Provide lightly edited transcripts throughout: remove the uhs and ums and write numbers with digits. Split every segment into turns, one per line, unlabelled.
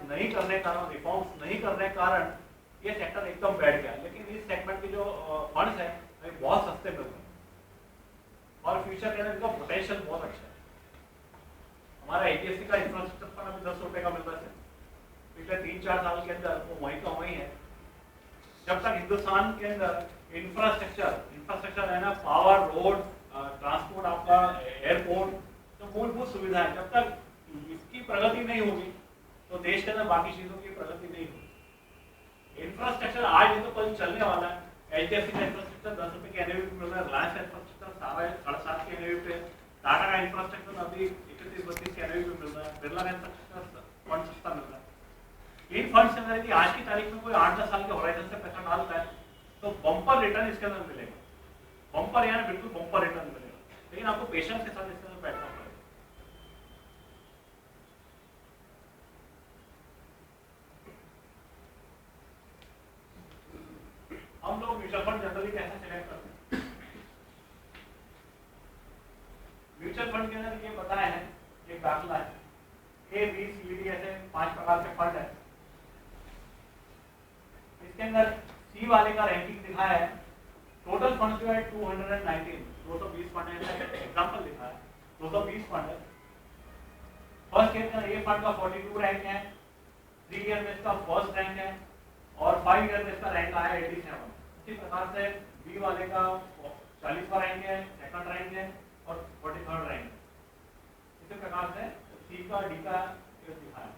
नहीं करने कारण, रिफॉर्म्स नहीं करने कारण ये सेक्टर एकदम बैठ गया। लेकिन इस सेगमेंट के जो फंड्स है बहुत सस्ते मिल रहे हैं और फ्यूचर के अंदर इनका पोटेंशियल बहुत अच्छा है। हमारा एचडीएफसी का इंफ्रास्ट्रक्चर फंड अभी 10 रुपए का मिल रहा है, पिछले 3-4 साल के अंदर वो वहीं का वहीं है। जब तक हिंदुस्तान के अंदर इंफ्रास्ट्रक्चर है ना, पावर, रोड, ट्रांसपोर्ट, आपका एयरपोर्ट, तो मूलभूत सुविधाएं, जब तक इसकी प्रगति नहीं होगी तो देश के अंदर बाकी चीजों की प्रगति नहीं होगी। इंफ्रास्ट्रक्चर आज नहीं तो कल चलने वाला है। एचडीएफसी का इंफ्रास्ट्रक्चर 10 रुपए के एनएवी पे मिल रहा है, रिलायंस का इंफ्रास्ट्रक्चर 7.5 के एनएवी पे, टाटा का इंफ्रास्ट्रक्चर अभी 31-32 के एनएवी पे मिल रहा है, बिरला का इंफ्रास्ट्रक्चर फंड सस्ता मिल रहा है। इन फंड से अंदर यदि आज की तारीख में कोई 8-10 साल के होराइजन से पैसा डालता है तो बम्पर रिटर्न इसके अंदर मिलेगा, बम्पर यानी बिल्कुल बम्पर रिटर्न मिलेगा। लेकिन आपको पेशेंस के साथ इसके अंदर बैठना पड़ेगा। हम लोग म्यूचुअल फंड जनरली कैसे सिलेक्ट करते हैं? म्यूचुअल फंड के अंदर ये बताया है, एक दाखला है, ए बी सी डी ऐसे 5 प्रकार के फंड है। इसके अंदर सी वाले का रैंकिंग दिखाया है। टोटल फंड जो है 220 फंड है, एग्जांपल लिखा है 220 फंड है। फर्स्ट ईयर का ए फंड का 42 रैंक है, 3 ईयर में इसका फर्स्ट रैंक है और 5 ईयर में इसका रैंक आया 87। इसी प्रकार से बी वाले का 40वां रैंक है, सेकंड रैंक है और 43rd रैंक है। इसी प्रकार से सी का, डी का दिखाया।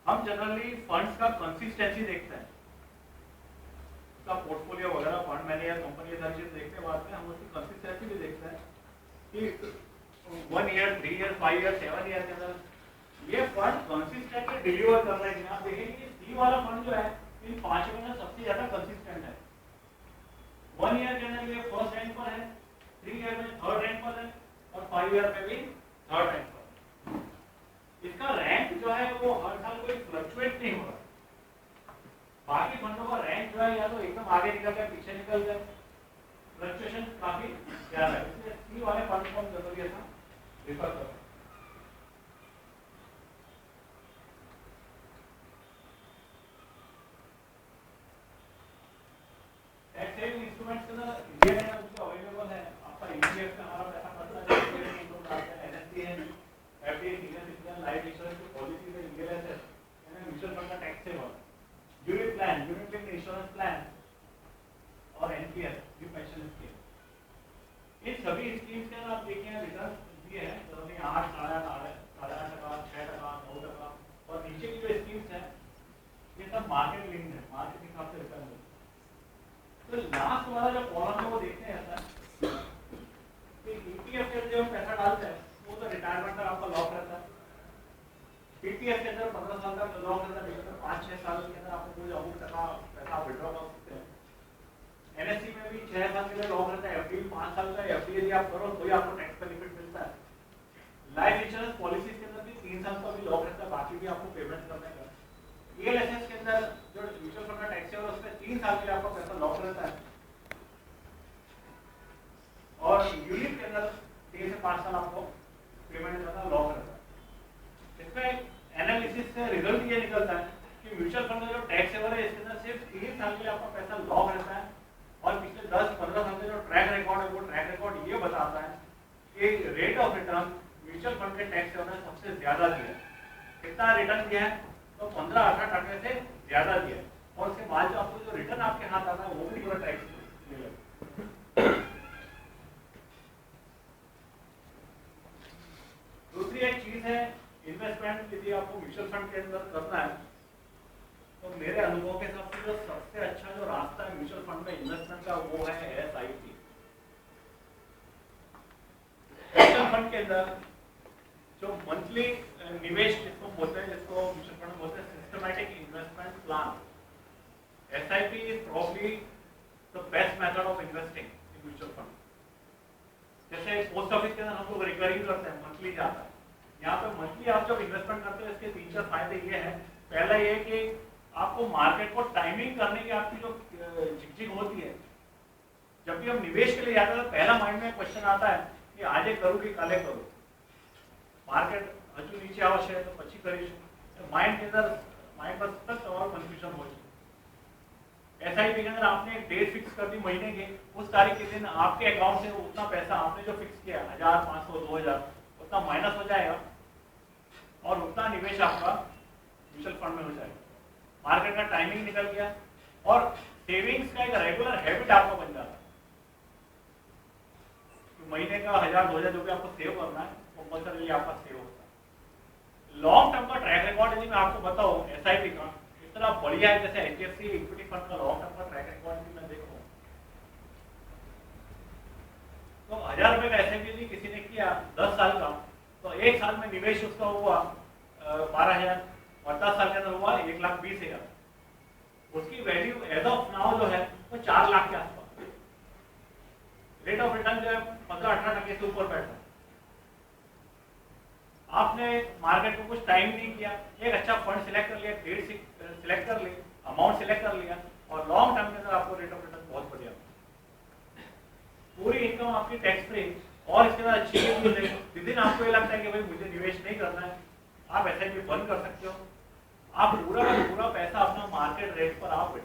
हम जनरली फंड्स का कंसिस्टेंसी देखते हैं, उसका पोर्टफोलियो वगैरह, फंड मैनेजर, कंपनी, सारी चीज देखते हैं। बाद में हम उसकी कंसिस्टेंसी भी देखते हैं कि 1 ईयर, 3 ईयर, 5 ईयर, 7 ईयर के अंदर ये फंड कंसिस्टेंटली डिलीवर कर रहे हैं। आप देखेंगे सी वाला फंड जो है इन 5 में सबसे ज्यादा कंसिस्टेंट है। 1 ईयर के अंदर ये फर्स्ट रैंक पर है, 3 ईयर में थर्ड रैंक पर है और 5 ईयर में भी थर्ड रैंक पर। इसका रैंक जो है वो हर साल कोई फ्लक्चुएट नहीं हो रहा। बाकी फंडों का रैंक जो है या तो एकदम आगे निकल गया, पीछे निकल गया, फ्लक्चुएशन काफी ज्यादा है। इसलिए सी वाले फंड को हम जरूरी ऐसा रिफर करते हैं। टैक्स सेविंग इंस्ट्रूमेंट्स के अंदर इंडियन है उसको अवेलेबल है। आपका ईपीएफ का हमारा पैसा पड़ता है, इनकम डालते हैं, एनएससी है, FD, senior citizen life insurance की पॉलिसी में ईएलएस है, म्यूचुअल फंड का tax saver, unit plan, unit linked insurance plan और एनपीएस, न्यू पेंशन स्कीम। इन सभी स्कीम्स के अंदर आप देखिए रिटर्न दिए हैं, तो 8, 8.5%, 6%, 9% और नीचे की जो स्कीम्स है ये सब मार्केट लिंक्ड है, मार्केट के हिसाब से रिटर्न है। तो लास्ट वाला जो कॉलम है वो देखते हैं ऐसा कि ईपीएफ के अंदर पैसा डालते हैं वो तो रिटायरमेंट तक आपका लॉक रहता है। पीपीएफ के अंदर 15 साल का लॉक रहता है, 5-6 साल के अंदर आपको कोई अमुक टका पैसा विड्रॉ कर सकते हैं। एनएससी में भी 6 साल के लिए लॉक रहता है, एफडी 5 साल का एफडी यदि आप करो तो ही आपको टैक्स बेनिफिट मिलता है। लाइफ इंश्योरेंस पॉलिसीज के अंदर भी 3 साल का भी लॉक रहता है, बाकी भी आपको पेमेंट करने का। ईएलएसएस के अंदर जो म्यूचुअल फंड का टैक्स है उसमें 3 साल के लिए आपका पैसा लॉक रहता है और यूनिट के अंदर 3 से 5 साल आपको पेमेंट करना लॉक रहता है। इसमें एनालिसिस से रिजल्ट ये निकलता है कि म्यूचुअल फंड का जो टैक्स सेवर है इसके अंदर सिर्फ 3 साल के लिए आपका पैसा लॉक रहता है और पिछले 10-15 साल का जो ट्रैक रिकॉर्ड है वो ट्रैक रिकॉर्ड ये बताता है कि rate of return mutual fund के टैक्स सेवर ने सबसे ज्यादा दिया है। कितना रिटर्न दिया है? तो 15-18% से ज्यादा दिया है और उसके बाद जो आपको जो रिटर्न आपके हाथ आता है वो भी पूरा टैक्स मिलेगा। दूसरी एक चीज है इन्वेस्टमेंट, यदि आपको म्यूचुअल फंड के अंदर करना है तो मेरे अनुभव के हिसाब से जो सबसे अच्छा जो रास्ता है म्यूचुअल फंड में इन्वेस्टमेंट का वो है एसआईपी। म्यूचुअल फंड के अंदर जो मंथली निवेश जिसको बोलते हैं, जिसको म्यूचुअल फंड बोलते हैं systematic investment plan, SIP is probably the best method of investing in mutual fund. जैसे पोस्ट ऑफिस के अंदर हम लोग रिकरिंग करते हैं, मंथली जाता है, यहाँ पे मंथली आप जब इन्वेस्टमेंट करते हैं इसके 3-4 फायदे ये हैं। पहला ये कि आपको मार्केट को टाइमिंग करने की आपकी जो झिकझिक होती है, जब भी हम निवेश के लिए जाते हैं तो पहला माइंड में क्वेश्चन आता है कि आज करूँ कि काले करूँ, मार्केट हजू नीचे आवश्यक है तो पची करीश, माइंड के अंदर हमारे पास तक और कंफ्यूजन हो चुकी। एसआईपी के अंदर आपने एक डेट फिक्स कर दी महीने के, उस तारीख के दिन आपके अकाउंट से उतना पैसा आपने जो फिक्स किया 1000, 500, 2000 उतना माइनस हो जाएगा और उतना निवेश आपका म्यूचुअल फंड में हो जाएगा। मार्केट का टाइमिंग निकल गया और सेविंग्स का एक रेगुलर हैबिट आपका बन जाता है। तो महीने का 1000, 2000 जो भी आपको सेव करना है कंपल्सरी आपका सेव होता है। लॉन्ग टर्म का ट्रैक रिकॉर्ड यदि मैं आपको बताऊं एसआईपी का इतना बढ़िया है, जैसे एचडीएफसी इक्विटी फंड का लॉन्ग टर्म का ट्रैक रिकॉर्ड भी मैं देखूं तो 1000 रुपए का एसआईपी यदि किसी ने किया 10 साल का, तो 1 साल में निवेश उसका हुआ 12,000 और 10 साल के अंदर हुआ 1,20,000। उसकी वैल्यू एज ऑफ नाउ जो है वो 4 लाख के आसपास। रेट ऑफ रिटर्न जो है 15-18% से ऊपर बैठा। आपने मार्केट को कुछ टाइम नहीं किया, एक अच्छा फंड सिलेक्ट कर लिया, डेट सिलेक्ट कर ली, अमाउंट सिलेक्ट कर लिया और लॉन्ग टर्म के अंदर आपको रेट ऑफ रिटर्न बहुत बढ़िया, पूरी इनकम आपकी टैक्स फ्री और इसके बाद अच्छी जिस दिन आपको ये लगता है कि भाई मुझे निवेश नहीं करना है, आप एसआईपी बंद कर सकते हो। आप पूरा का पूरा पैसा अपना मार्केट रेट पर आप